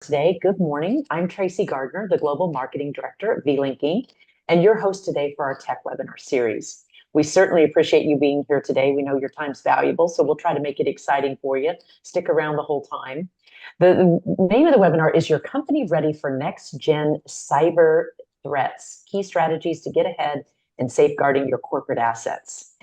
today. Good morning. I'm Tracy Gardner, the Global Marketing Director at VLink Inc., and your host today for our tech webinar series. We certainly appreciate you being here today. We know your time's valuable, so we'll try to make it exciting for you. Stick around the whole time. The name of the webinar is Your Company Ready for Next Gen Cyber Threats, Key Strategies to Get Ahead and Safeguarding Your Corporate Assets.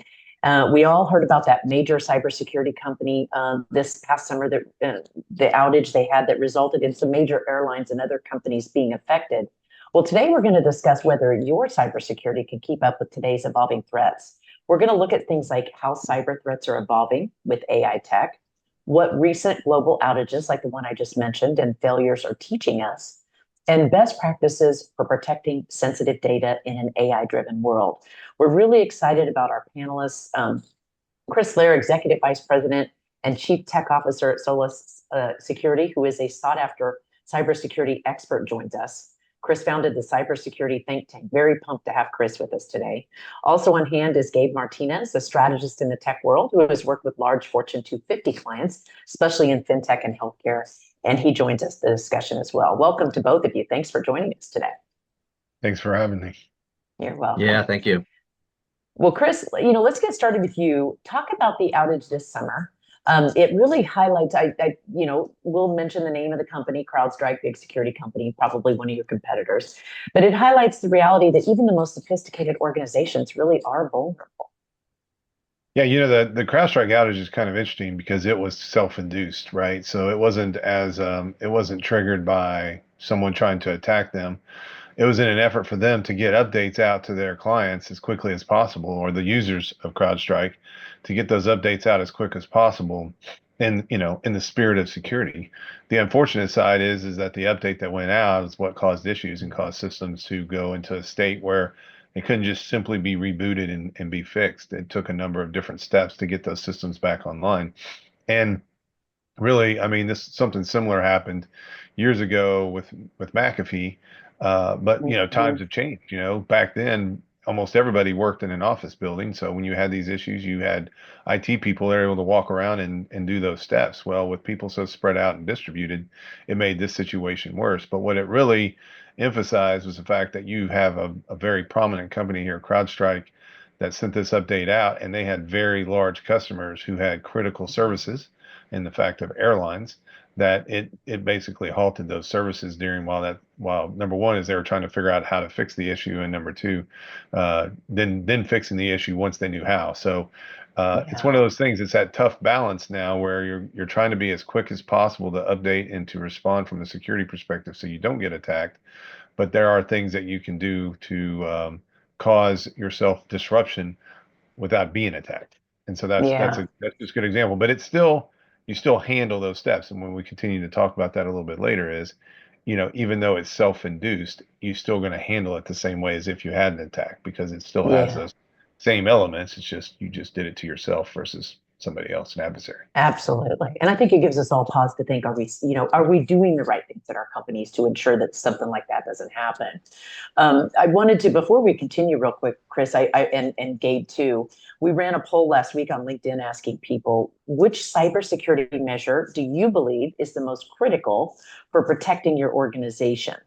We all heard about that major cybersecurity company this past summer, the outage they had that resulted in some major airlines and other companies being affected. Well, today we're going to discuss whether your cybersecurity can keep up with today's evolving threats. We're going to look at things like how cyber threats are evolving with AI tech, what recent global outages like the one I just mentioned and failures are teaching us, and best practices for protecting sensitive data in an AI-driven world. We're really excited about our panelists. Chris Loehr, Executive Vice President and Chief Tech Officer at Solis Security, who is a sought-after cybersecurity expert, joins us. Chris founded the cybersecurity think tank. Very pumped to have Chris with us today. Also on hand is Gabe Martinez, a strategist in the tech world who has worked with large Fortune 250 clients, especially in fintech and healthcare. And he joins us in the discussion as well. Welcome to both of you. Thanks for joining us today. Thanks for having me. You're welcome. Yeah, thank you. Well, Chris, let's get started with you. Talk about the outage this summer. It really highlights, we'll mention the name of the company, CrowdStrike, big security company, probably one of your competitors, but it highlights the reality that even the most sophisticated organizations really are vulnerable. Yeah, the CrowdStrike outage is kind of interesting because it was self-induced, right? So it wasn't triggered by someone trying to attack them. It was in an effort for them to get updates out to their clients as quickly as possible, or the users of CrowdStrike to get those updates out as quick as possible. And in the spirit of security, the unfortunate side is that the update that went out is what caused issues and caused systems to go into a state where it couldn't just simply be rebooted and be fixed. It took a number of different steps to get those systems back online. And really, I mean, something similar happened years ago with McAfee. But times have changed. Back then, almost everybody worked in an office building. So when you had these issues, you had IT people that were able to walk around and do those steps. Well, with people so spread out and distributed, it made this situation worse. But what it really emphasized was the fact that you have a very prominent company here, CrowdStrike, that sent this update out, and they had very large customers who had critical services, in the fact of airlines, that it basically halted those services while number one is they were trying to figure out how to fix the issue, and number two, then fixing the issue once they knew how. So it's one of those things. It's that tough balance now where you're trying to be as quick as possible to update and to respond from a security perspective so you don't get attacked, but there are things that you can do to cause yourself disruption without being attacked. And so that's just a good example. But you still handle those steps. And when we continue to talk about that a little bit later is, even though it's self-induced, you're still going to handle it the same way as if you had an attack, because it still has those same elements. It's just, you just did it to yourself versus somebody else, an adversary. Absolutely. And I think it gives us all pause to think, are we doing the right things at our companies to ensure that something like that doesn't happen? I wanted to, before we continue real quick, Chris, and Gabe too, we ran a poll last week on LinkedIn asking people, which cybersecurity measure do you believe is the most critical for protecting your organization?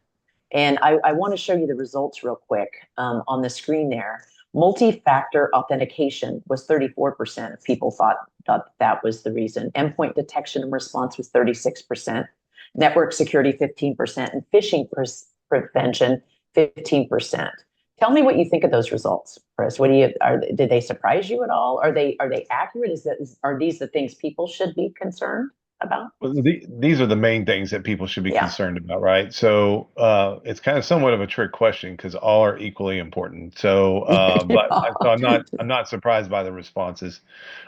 And I want to show you the results real quick on the screen there. Multi-factor authentication was 34% of people thought that was the reason. Endpoint detection and response was 36%. Network security, 15%, and phishing prevention, 15%. Tell me what you think of those results, Chris. Did they surprise you at all? Are they accurate? Are these the things people should be concerned about? Well, these are the main things that people should be concerned about, right? So it's kind of somewhat of a trick question because all are equally important. So, I'm not surprised by the responses.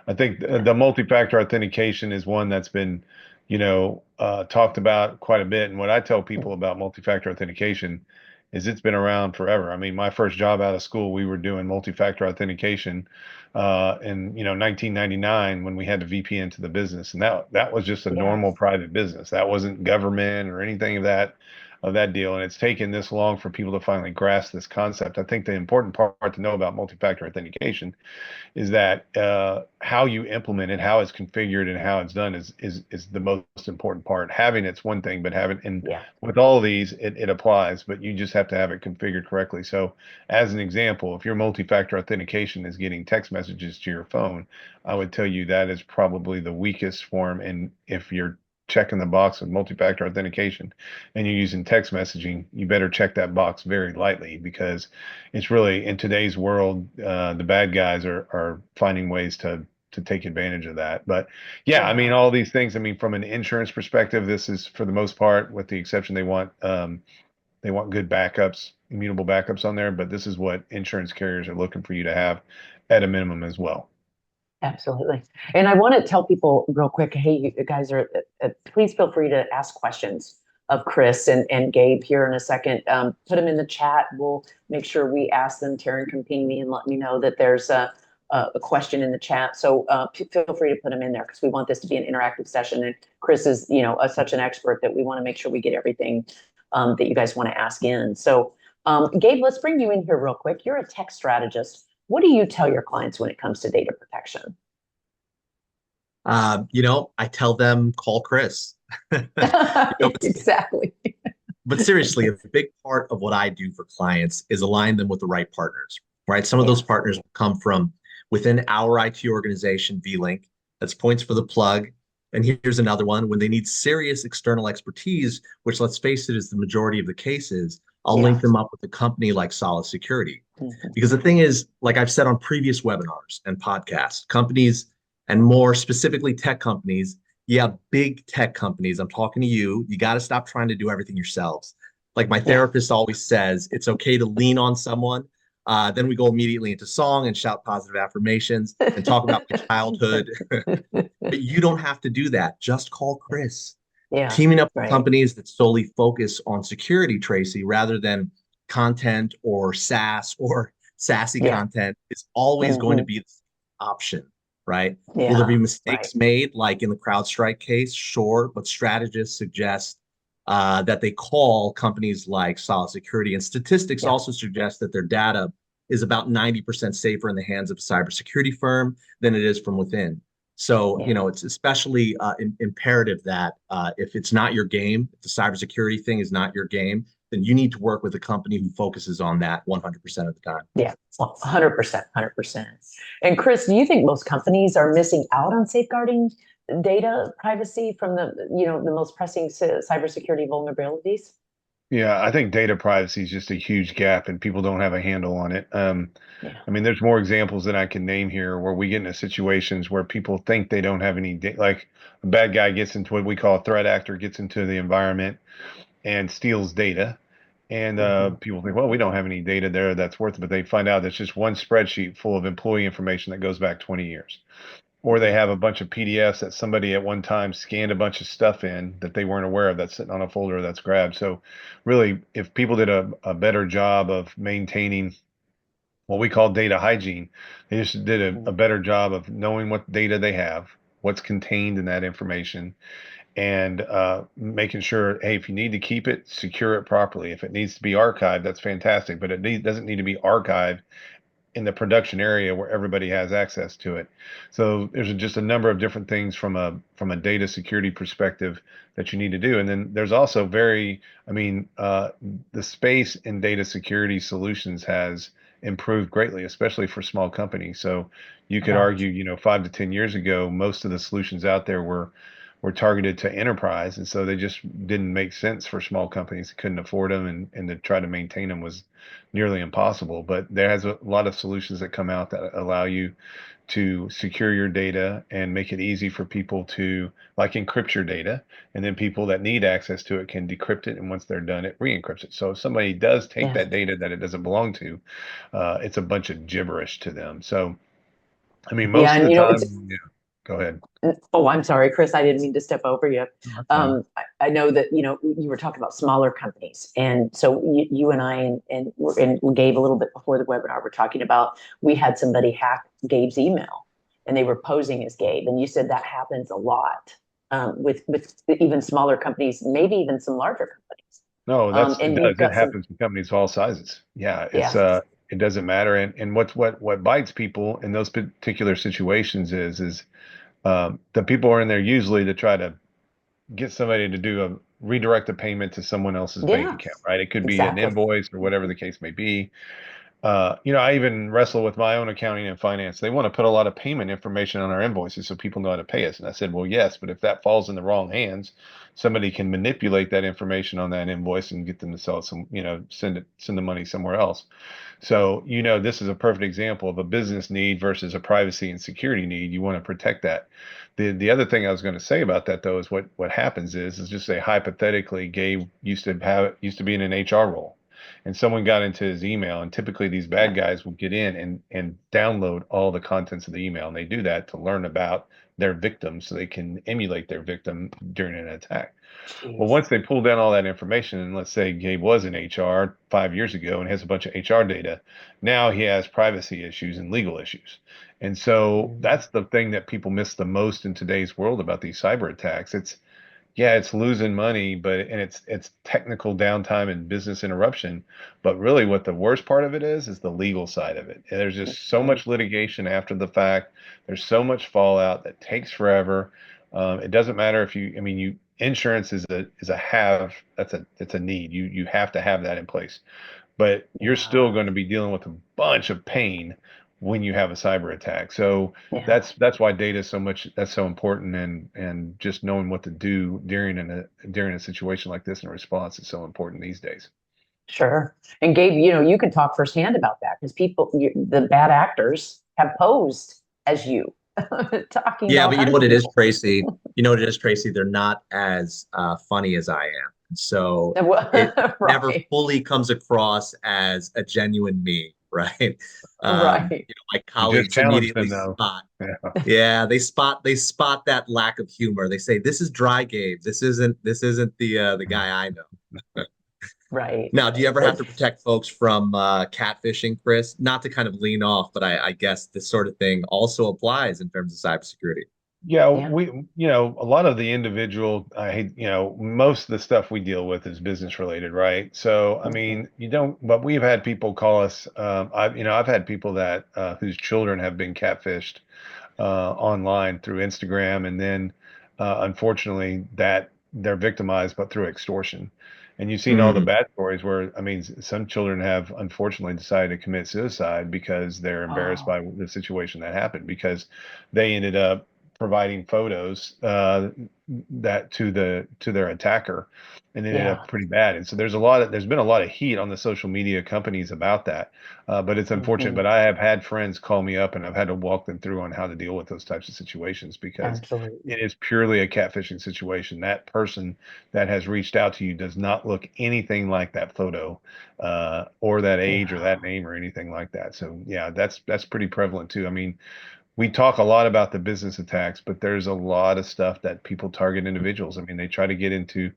I think the multi-factor authentication is one that's been, talked about quite a bit. And what I tell people about multi-factor authentication is it's been around forever. I mean, my first job out of school, we were doing multi-factor authentication in 1999 when we had to VPN to the business, and that was just a normal private business. That wasn't government or anything of that of that deal. And it's taken this long for people to finally grasp this concept. I think the important part to know about multi-factor authentication is that how you implement it, how it's configured, and how it's done is the most important part. Having it's one thing, but having and Yeah. with all of these, it applies, but you just have to have it configured correctly. So, as an example, if your multi-factor authentication is getting text messages to your phone, I would tell you that is probably the weakest form. And if you're checking the box of multi-factor authentication and you're using text messaging, you better check that box very lightly, because it's really, in today's world, the bad guys are finding ways to take advantage of that. But yeah, I mean, all these things, I mean, from an insurance perspective, this is for the most part, with the exception they want good backups, immutable backups on there, but this is what insurance carriers are looking for you to have at a minimum as well. Absolutely. And I want to tell people real quick, hey, you guys please feel free to ask questions of Chris and Gabe here in a second. Put them in the chat. We'll make sure we ask them. Taryn can ping me and let me know that there's a question in the chat. So feel free to put them in there, because we want this to be an interactive session. And Chris is, such an expert that we want to make sure we get everything that you guys want to ask in. So Gabe, let's bring you in here real quick. You're a tech strategist. What do you tell your clients when it comes to data protection? I tell them, call Chris. Exactly. But seriously, a big part of what I do for clients is align them with the right partners, right? Some of those partners come from within our IT organization, VLink. That's points for the plug. And here's another one: when they need serious external expertise, which, let's face it, is the majority of the cases, I'll link them up with a company like Solis Security. Because the thing is, like I've said on previous webinars and podcasts, companies, and more specifically tech companies, big tech companies, I'm talking to you, you got to stop trying to do everything yourselves. Like my therapist always says, it's okay to lean on someone. Then we go immediately into song and shout positive affirmations and talk about my childhood. But you don't have to do that. Just call Chris. Teaming up with companies that solely focus on security, Tracy, rather than content or SaaS or sassy content, is always going to be the option, right? Will there be mistakes made, like in the CrowdStrike case? Sure, but strategists suggest that they call companies like Solid Security, and statistics also suggest that their data is about 90% safer in the hands of a cybersecurity firm than it is from within. So, it's especially imperative that if it's not your game, if the cybersecurity thing is not your game, then you need to work with a company who focuses on that 100% of the time. Yeah, 100%, 100%. And Chris, do you think most companies are missing out on safeguarding data privacy from the most pressing cybersecurity vulnerabilities? Yeah, I think data privacy is just a huge gap, and people don't have a handle on it. I mean, there's more examples that I can name here where we get into situations where people think they don't have any data. Like a bad guy gets into what we call a threat actor, gets into the environment and steals data. And people think, well, we don't have any data there that's worth it. But they find out there's just one spreadsheet full of employee information that goes back 20 years. Or they have a bunch of PDFs that somebody at one time scanned a bunch of stuff in that they weren't aware of, that's sitting on a folder that's grabbed. So really, if people did a better job of maintaining what we call data hygiene, they just did a better job of knowing what data they have, what's contained in that information, and making sure, hey, if you need to keep it, secure it properly. If it needs to be archived, that's fantastic, but it doesn't need to be archived in the production area where everybody has access to it. So there's just a number of different things from a data security perspective that you need to do. And then there's also the space in data security solutions has improved greatly, especially for small companies. So you could argue, 5 to 10 years ago, most of the solutions out there were targeted to enterprise, and so they just didn't make sense for small companies. They couldn't afford them, and to try to maintain them was nearly impossible. But there has a lot of solutions that come out that allow you to secure your data and make it easy for people to, like, encrypt your data, and then people that need access to it can decrypt it, and once they're done, it re-encrypts it. So if somebody does take that data that it doesn't belong to, it's a bunch of gibberish to them. So I mean, most of the time, go ahead. Oh, I'm sorry, Chris. I didn't mean to step over you. I know that you were talking about smaller companies, and so you and I and Gabe a little bit before the webinar were talking about, we had somebody hack Gabe's email, and they were posing as Gabe, and you said that happens a lot with even smaller companies, maybe even some larger companies. No, it And does. you've It got some, happens in companies of all sizes. Yeah, yeah, it doesn't matter. And what bites people in those particular situations is the people are in there usually to try to get somebody to do a redirect a payment to someone else's bank yeah, account, right? It could be an exactly. invoice or whatever the case may be. I even wrestle with my own accounting and finance. They want to put a lot of payment information on our invoices so people know how to pay us. And I said, well, yes, but if that falls in the wrong hands, somebody can manipulate that information on that invoice and get them to sell it some, send the money somewhere else. So, this is a perfect example of a business need versus a privacy and security need. You want to protect that. The other thing I was going to say about that though is what happens is just say hypothetically, Gabe used to be in an HR role and someone got into his email, and typically these bad guys will get in and download all the contents of the email, and they do that to learn about their victim so they can emulate their victim during an attack. Well, Jeez. once they pull down all that information, and let's say Gabe was in HR 5 years ago and has a bunch of HR data, now he has privacy issues and legal issues. And so Mhm. that's the thing that people miss the most in today's world about these cyber attacks. It's losing money, but and it's technical downtime and business interruption. But really, what the worst part of it is the legal side of it. And there's just so Mhm. much litigation after the fact. There's so much fallout that takes forever. It doesn't matter if insurance is a have that's a it's a need. You have to have that in place, but you're still Yeah, going to be dealing with a bunch of pain when you have a cyber attack. So yeah, that's why data is that's so important, and just knowing what to do during a situation like this in response is so important these days. sure. And Gabe, you can talk firsthand about that because the bad actors have posed as you, talking Yeah, about but you know harming what it is, people. Tracy? You know what it is, Tracy? They're not as funny as I am. So it never Right, fully comes across as a genuine me, right? right. My You just colleagues challenged immediately them though. spot. Yeah. Yeah, they spot that lack of humor. They say, "This is dry Gabe. This isn't the guy I know." Right. Now, do you ever have But to protect folks from catfishing, Chris? Not to kind of lean off, but I guess this sort of thing also applies in terms of cybersecurity. Yeah, yeah. a lot of the individual, I hate, most of the stuff we deal with is business related, right? So, I Mhm. mean, but we've had people call us, I've had people that, whose children have been catfished, online through Instagram, and then, unfortunately, that they're victimized, but through extortion. And you've seen all the Mm. bad stories where, I mean, some children have unfortunately decided to commit suicide because they're embarrassed Oh, by the situation that happened because they ended up providing photos that to their attacker, and ended yeah. up pretty bad. And so there's been a lot of heat on the social media companies about that, but it's unfortunate. Hmm. But I have had friends call me up, and I've had to walk them through on how to deal with those types of situations because Absolutely. it is purely a catfishing situation. That person that has reached out to you does not look anything like that photo, or that age or Yeah. that name or anything like that. So yeah, that's pretty prevalent too. I mean, we talk a lot about the business attacks, but there's a lot of stuff that people target individuals. I mean, they get into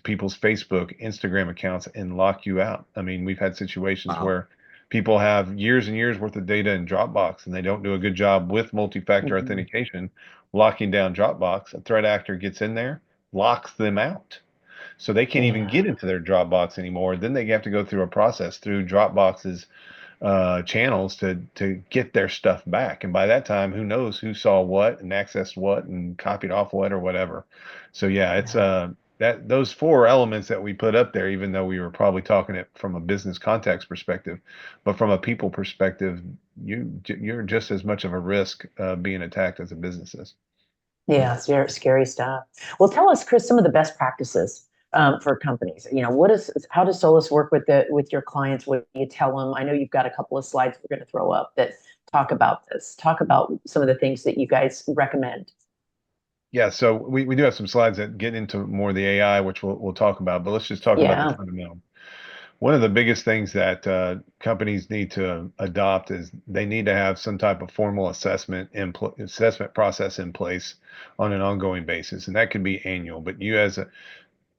people's Facebook, Instagram accounts and lock you out. I mean, we've had situations Wow. where people have years and years worth of data in Dropbox and they don't do a good job with multi-factor Mhm. authentication, locking down Dropbox. A threat actor gets in there, locks them out. So they can't even get Yeah. into their Dropbox anymore. Then they have to go through a process through Dropbox's channels to get their stuff back. And by that time, who knows who saw what and accessed what and copied off what or whatever. So yeah, it's Yeah. that those four elements that we put up there, even though we were probably talking it from a business context perspective, but from a people perspective, you're just as much of a risk being attacked as a business is. Yeah, scary stuff. Well, tell us, Chris, some of the best practices for companies. How does Solis work with your clients? What do you tell them? I know you've got a couple of slides we're going to throw up that talk about this. Talk about some of the things that you guys recommend. Yeah, so we do have some slides that get into more of the AI, which we'll talk about, but let's just talk about the Yeah. fundamental. One of the biggest things that companies need to adopt is they need to have some type of formal assessment process in place on an ongoing basis, and that could be annual. But you as a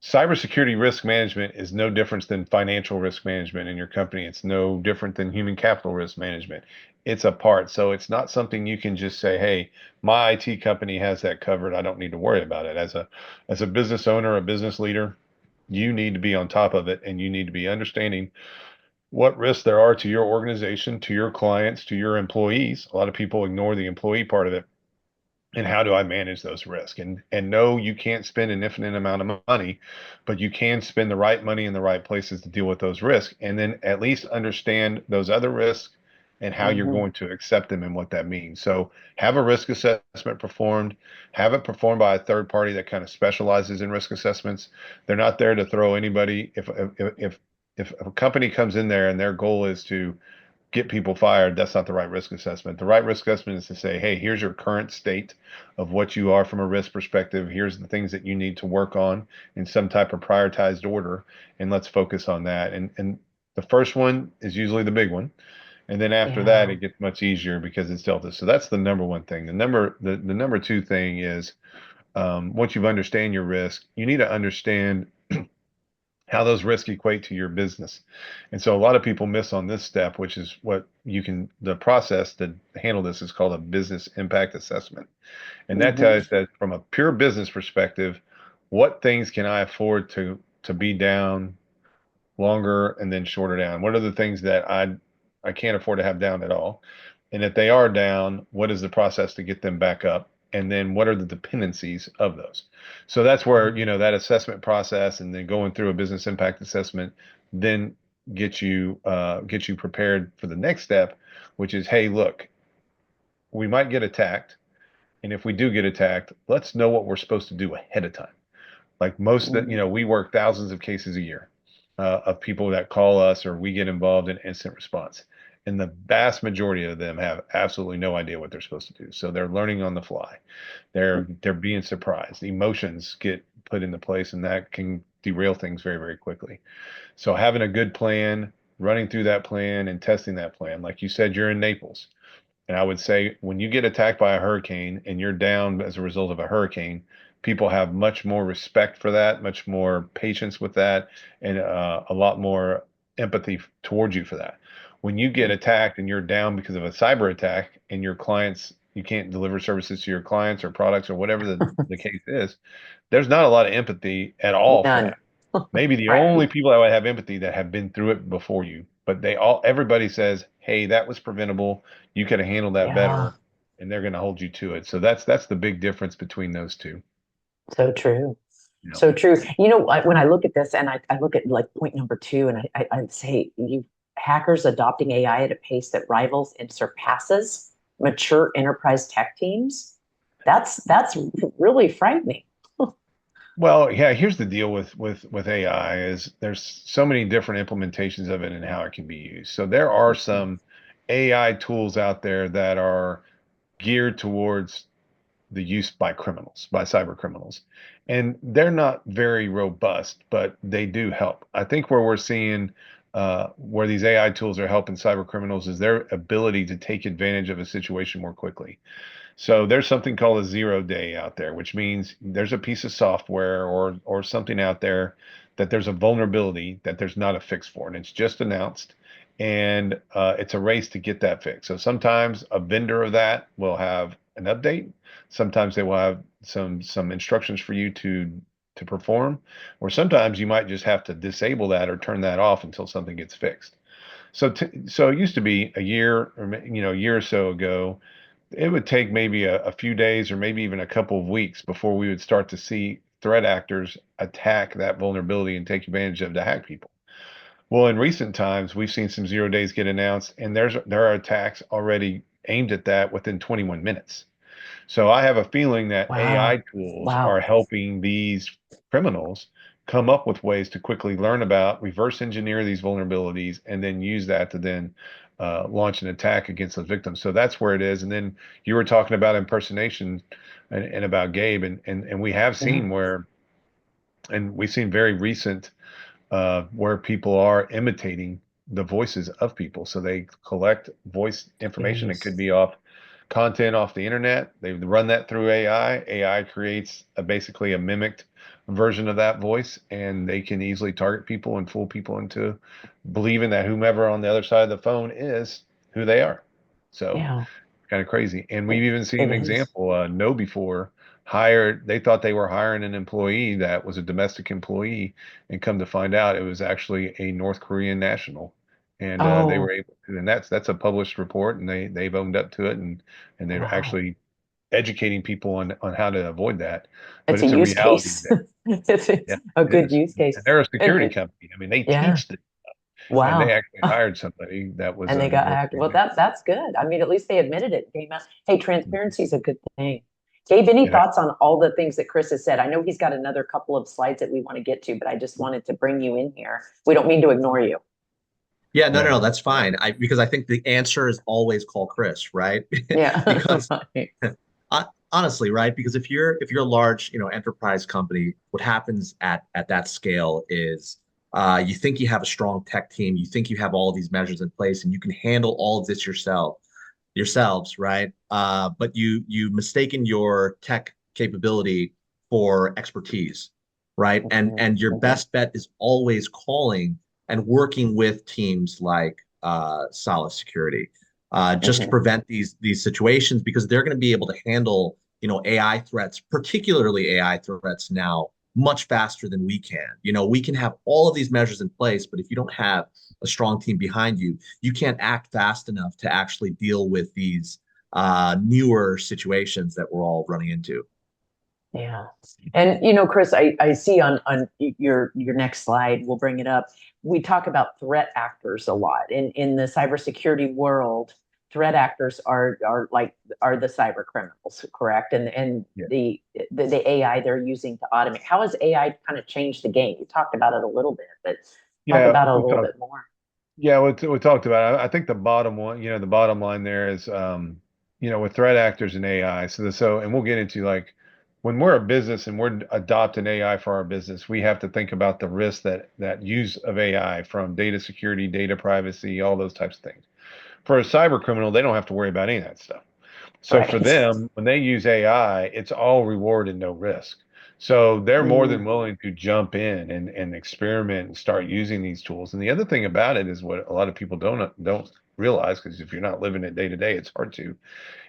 cybersecurity risk management is no different than financial risk management in your company. It's no different than human capital risk management. It's a part. So it's not something you can just say, "Hey, my IT company has that covered. I don't need to worry about it." As a business owner, a business leader, you need to be on top of it, and you need to be understanding what risks there are to your organization, to your clients, to your employees. A lot of people ignore the employee part of it. And how do I manage those risks? And no, you can't spend an infinite amount of money, but you can spend the right money in the right places to deal with those risks, and then at least understand those other risks and how you're Mhm. going to accept them and what that means. So have a risk assessment performed, have it performed by a third party that kind of specializes in risk assessments. They're not there to throw anybody. If a company comes in there and their goal is to get people fired, that's not the right risk assessment. The right risk assessment is to say, hey, here's your current state of what you are from a risk perspective. Here's the things that you need to work on in some type of prioritized order, and let's focus on that. And the first one is usually the big one. And then after that, Yeah. it gets much easier because it's delta. So that's the number one thing. The number two thing is once you've understand your risk, you need to understand how those risks equate to your business. And so a lot of people miss on this step, which is what the process to handle this is called a business impact assessment. And that Mhm. tells that from a pure business perspective, what things can I afford to be down longer and then shorter down? What are the things that I can't afford to have down at all? And if they are down, what is the process to get them back up? And then what are the dependencies of those? So that's where, that assessment process and then going through a business impact assessment then get you prepared for the next step, which is, hey, look, we might get attacked. And if we do get attacked, let's know what we're supposed to do ahead of time. Like most that, Mhm. we work thousands of cases a year of people that call us or we get involved in instant response. And the vast majority of them have absolutely no idea what they're supposed to do. So they're learning on the fly. They're being surprised. Emotions get put into place, and that can derail things very, very quickly. So having a good plan, running through that plan and testing that plan. Like you said, you're in Naples. And I would say when you get attacked by a hurricane and you're down as a result of a hurricane, people have much more respect for that, much more patience with that, and a lot more empathy towards you for that. When you get attacked and you're down because of a cyber attack and your clients, you can't deliver services to your clients or products or whatever the case is, there's not a lot of empathy at all for None. that. Maybe the Right. only people that would have empathy that have been through it before you, but everybody says, hey, that was preventable. You could have handled that Yeah. better, and they're going to hold you to it. So that's the big difference between those two. So true. You know. So true. When I look at this and I look at like point number two, and I'd say hackers adopting AI at a pace that rivals and surpasses mature enterprise tech teams. That's really frightening. Well, yeah, here's the deal with AI is there's so many different implementations of it and how it can be used. So there are some AI tools out there that are geared towards the use by criminals, by cyber criminals. And they're not very robust, but they do help. I think where we're seeing where these AI tools are helping cyber criminals is their ability to take advantage of a situation more quickly. So there's something called a 0 day out there, which means there's a piece of software or something out there that there's a vulnerability that there's not a fix for, and it's just announced, and it's a race to get that fix. So sometimes a vendor of that will have an update. Sometimes they will have some instructions for you to perform, or sometimes you might just have to disable that or turn that off until something gets fixed. So it used to be a year or a year or so ago it would take maybe a few days or maybe even a couple of weeks before we would start to see threat actors attack that vulnerability and take advantage of to hack people. Well, in recent times, we've seen some 0 days get announced, and there are attacks already aimed at that within 21 minutes. So I have a feeling that AI Wow. tools are Wow. helping these criminals come up with ways to quickly learn about, reverse engineer these vulnerabilities, and then use that to then launch an attack against those victims. So that's where it is. And then you were talking about impersonation and about Gabe, and we have Yeah. seen and we've seen very recent where people are imitating the voices of people. So they collect voice information. It Jeez. could be off content off the internet. They run that through AI. AI creates basically a mimicked version of that voice, and they can easily target people and fool people into believing that whomever on the other side of the phone is who they are. So Yeah. kind of crazy. And we've It, even seen it an is. example, KnowBe4 they thought they were hiring an employee that was a domestic employee, and come to find out it was actually a North Korean national. And they Oh, were able to, and that's a published report, and they've owned up to it, and they're wow. actually educating people on how to avoid that. But It's a it's a use reality case. that, It's yeah, a it good is. use case. And they're a And, security company. I mean, they yeah, teach this, and they wow. actually hired somebody that was And they a got North hacked. Well, Korean. that's good. I mean, at least they admitted it. Came out. Hey, transparency is a good thing. Gabe, any And I, thoughts on all the things that Chris has said? I know he's got another couple of slides that we want to get to, but I just wanted to bring you in here. We don't mean to ignore you. Yeah, no, no, yeah, no, that's fine. Because I think the answer is always call Chris, right? Yeah. Because Right. honestly, right? Because if you're a large, enterprise company, what happens at that scale is you think you have a strong tech team, you think you have all of these measures in place, and you can handle all of this yourselves, right? But you mistaken your tech capability for expertise, right? And your Mhm. best bet is always calling and working with teams like Solis Security, just to Mhm. prevent these situations because they're going to be able to handle AI threats, particularly AI threats now much faster than we can. We can have all of these measures in place, but if you don't have a strong team behind you, you can't act fast enough to actually deal with these newer situations that we're all running into. Yeah. And Chris, I see on your next slide, we'll bring it up. We talk about threat actors a lot. In the cybersecurity world, threat actors are the cyber criminals, correct? And yeah, the AI they're using to automate. How has AI kind of changed the game? You talked about it a little bit, but talk yeah. about it a We little talked. bit more. Yeah, we talked about it. I think the bottom one, the bottom line there is, with threat actors and AI. And we'll get into like when we're a business and we're adopting AI for our business, we have to think about the risks that use of AI from data security, data privacy, all those types of things. For a cyber criminal, they don't have to worry about any of that stuff. So for Right. them, when they use AI, it's all reward and no risk. So they're more than Mm, willing to jump in and experiment and start using these tools. And the other thing about it is what a lot of people don't realize, because if you're not living it day to day, it's hard to,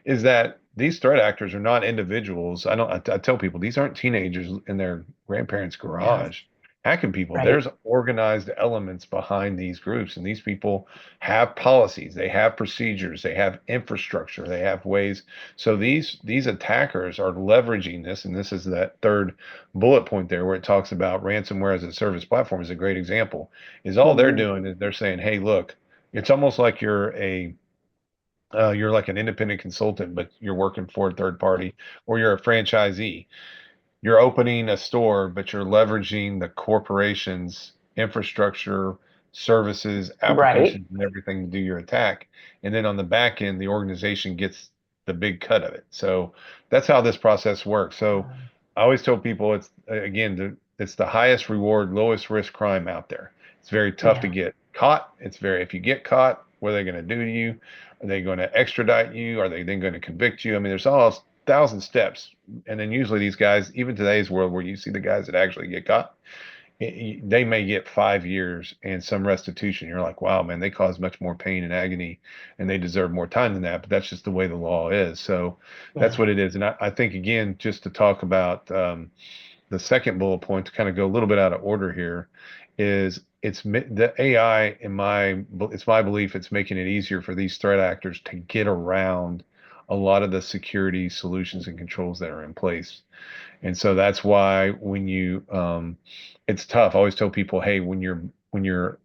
is that these threat actors are not individuals. I tell people these aren't teenagers in their grandparents' yeah. garage hacking people. Right. There's organized elements behind these groups, and these people have policies, they have procedures, they have infrastructure, they have ways. So these attackers are leveraging this, and this is that third bullet point there where it talks about ransomware as a service platform is a great example. Is all they're Mhm. doing is they're saying, hey, look, it's almost like you're like an independent consultant, but you're working for a third party, or you're a franchisee. You're opening a store, but you're leveraging the corporation's infrastructure, services, Right. applications, and everything to do your attack. And then on the back end, the organization gets the big cut of it. So that's how this process works. So I always tell people it's again, it's the highest reward, lowest risk crime out there. It's very tough to Yeah. get caught. If you get caught, what are they going to do to you? Are they going to extradite you? Are they then going to convict you? I mean, there's all thousand steps. And then usually these guys, even today's world where you see the guys that actually get caught, they may get 5 years and some restitution. You're like, wow, man, they cause much more pain and agony and they deserve more time than that. But that's just the way the law is. So that's Yeah. what it is. And I think, again, just to talk about the second bullet point to kind of go a little bit out of order here is the AI it's my belief it's making it easier for these threat actors to get around a lot of the security solutions and controls that are in place. And so that's why it's tough. I always tell people, hey, when you're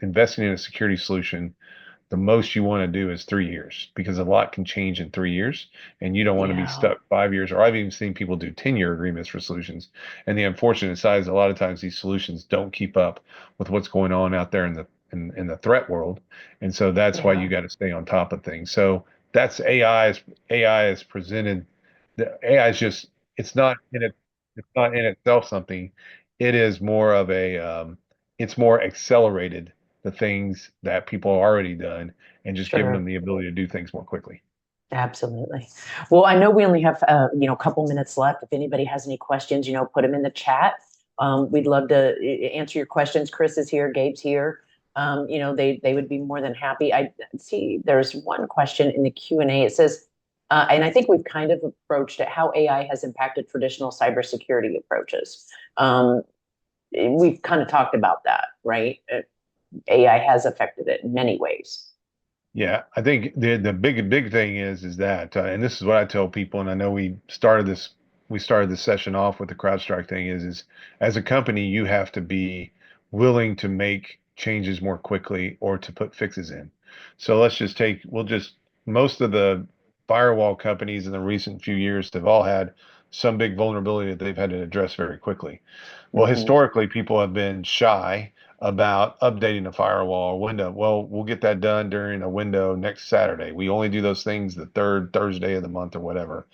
investing in a security solution, the most you want to do is 3 years because a lot can change in 3 years and you don't want to be Yeah. stuck 5 years. Or I've even seen people do 10-year agreements for solutions. And the unfortunate side is a lot of times these solutions don't keep up with what's going on out there in the threat world. And so that's why Yeah. you got to stay on top of things. So that's AI is presented. The AI is just it's not in itself something. It is more of it's more accelerated the things that people have already done and just giving them Sure. the ability to do things more quickly. Absolutely. Well, I know we only have a couple minutes left. If anybody has any questions, put them in the chat. We'd love to answer your questions. Chris is here, Gabe's here. They would be more than happy. I see there's one question in the Q&A. It says, And I think we've kind of approached it, how AI has impacted traditional cybersecurity approaches. We've kind of talked about that, right? AI has affected it in many ways. Yeah, I think the big thing is that, and this is what I tell people, and I know we started this session off with the CrowdStrike thing is as a company you have to be willing to make changes more quickly or to put fixes in. So most of the firewall companies in the recent few years have all had some big vulnerability that they've had to address very quickly. Well, Mhm. historically, people have been shy about updating a firewall or window. Well, we'll get that done during a window next Saturday. We only do those things the third Thursday of the month or whatever.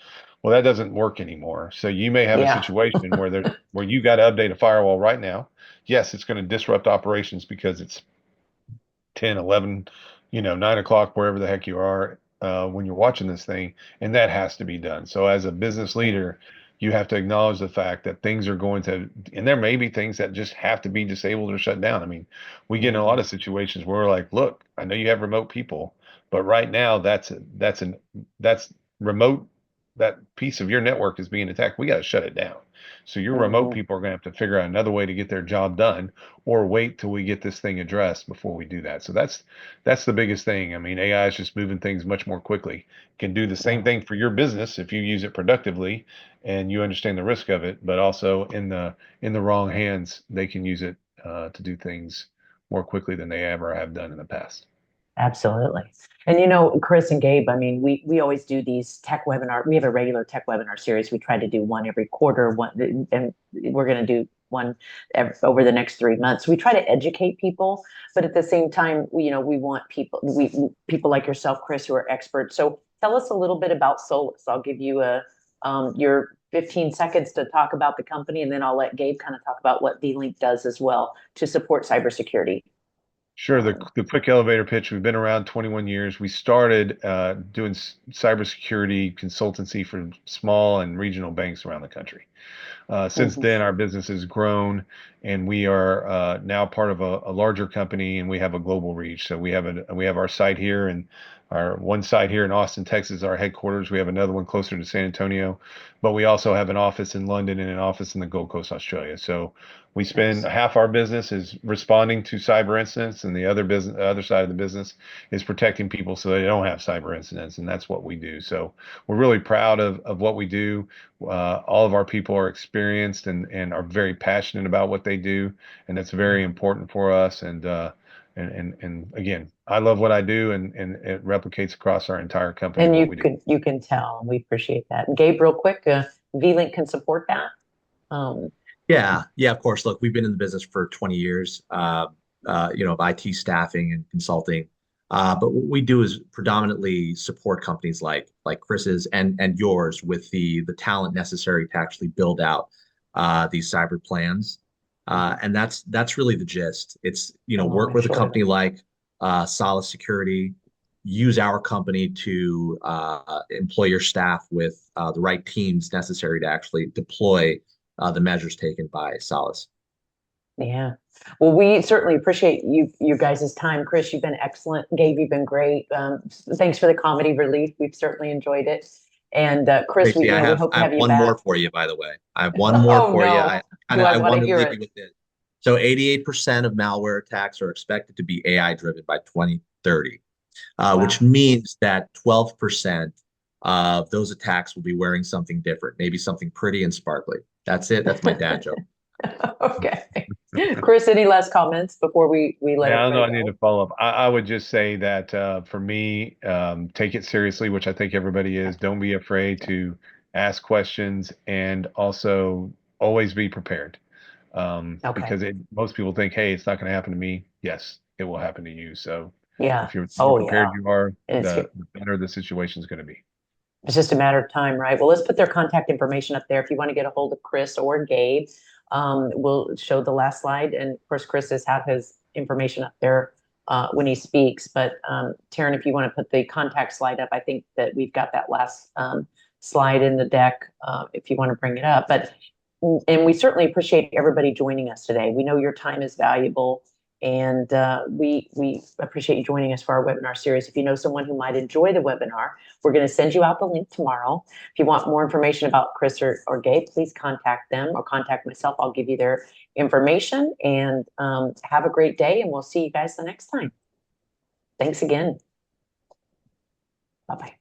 Well, that doesn't work anymore. So you may have a Yeah. situation where you got to update a firewall right now. Yes, it's going to disrupt operations because it's 10, 11, 9 o'clock, wherever the heck you are, when you're watching this thing, and that has to be done. So as a business leader, you have to acknowledge the fact that things are going to, and there may be things that just have to be disabled or shut down. I mean, we get in a lot Mhm. of situations where we're like, look, I know you have remote people, but right now that's remote, that piece of your network is being attacked. We got to shut it down. So your remote Mhm. people are going to have to figure out another way to get their job done or wait till we get this thing addressed before we do that. So that's the biggest thing. I mean, AI is just moving things much more quickly. Can do the same Yeah. thing for your business if you use it productively and you understand the risk of it, but also in the wrong hands, they can use it to do things more quickly than they ever have done in the past. Absolutely. And Chris and Gabe, I mean, we always do these tech webinar. We have a regular tech webinar series. We try to do one every quarter, and we're going to do one over the next 3 months. We try to educate people, but at the same time, we want people like yourself, Chris, who are experts. So tell us a little bit about Solis. I'll give you your 15 seconds to talk about the company, and then I'll let Gabe kind of talk about what VLink does as well to support cybersecurity. Sure. The quick elevator pitch. We've been around 21 years. We started doing cybersecurity consultancy for small and regional banks around the country. Since Mhm. then, our business has grown, and we are now part of a larger company, and we have a global reach. So we have our site here, and our one site here in Austin, Texas, our headquarters. We have another one closer to San Antonio, but we also have an office in London and an office in the Gold Coast, Australia. So we spend Nice. half our business is responding to cyber incidents, and the other side of the business is protecting people so they don't have cyber incidents, and that's what we do. So we're really proud of what we do. All of our people are experienced and are very passionate about what they do, and that's very important for us. And again, I love what I do, and it replicates across our entire company And what you we do. can you can tell, and we appreciate that. And Gabe, real quick, VLink can support that. Um, Yeah, yeah, of course. Look, we've been in the business for 20 years, of IT staffing and consulting. But what we do is predominantly support companies like Chris's and yours with the talent necessary to actually build out these cyber plans. And that's really the gist. It's, work oh, with a sure. company like Solis Security, use our company to employ your staff with the right teams necessary to actually deploy the measures taken by Solis. Yeah. Well, we certainly appreciate you guys' time. Chris, you've been excellent. Gabe, you've been great. Thanks for the comedy relief. We've certainly enjoyed it. And Chris, we Tracy, we hope I to have have you one back. more for you, by the way. I have one more Oh for you. no. Do I I want to wanted to hear leave it? you with this. So 88% of malware attacks are expected to be AI driven by 2030, which Wow. means that 12% of those attacks will be wearing something different, maybe something pretty and sparkly. That's it. That's my dad joke. Okay. Chris, any last comments before we let Yeah, I don't know. everybody I need go? to follow up. I would just say that for me, take it seriously, which I think everybody is. Don't be afraid to ask questions, and also always be prepared. Okay. Because most people think, hey, it's not going to happen to me. Yes, it will happen to you. So Yeah. if you're the more Oh prepared yeah. you are, And the better the situation is going to be. it's just a matter of time, right? Well, let's put their contact information up there if you want to get a hold of Chris or Gabe. We'll show the last slide, and of course, Chris has had his information up there when he speaks. But Taryn, if you want to put the contact slide up, I think that we've got that last slide in the deck. If you want to bring it up, but and we certainly appreciate everybody joining us today. We know your time is valuable, And we appreciate you joining us for our webinar series. If you know someone who might enjoy the webinar, we're going to send you out the link tomorrow. If you want more information about Chris or Gabe, please contact them or contact myself. I'll give you their information, and have a great day, and we'll see you guys the next time. Thanks again. Bye-bye.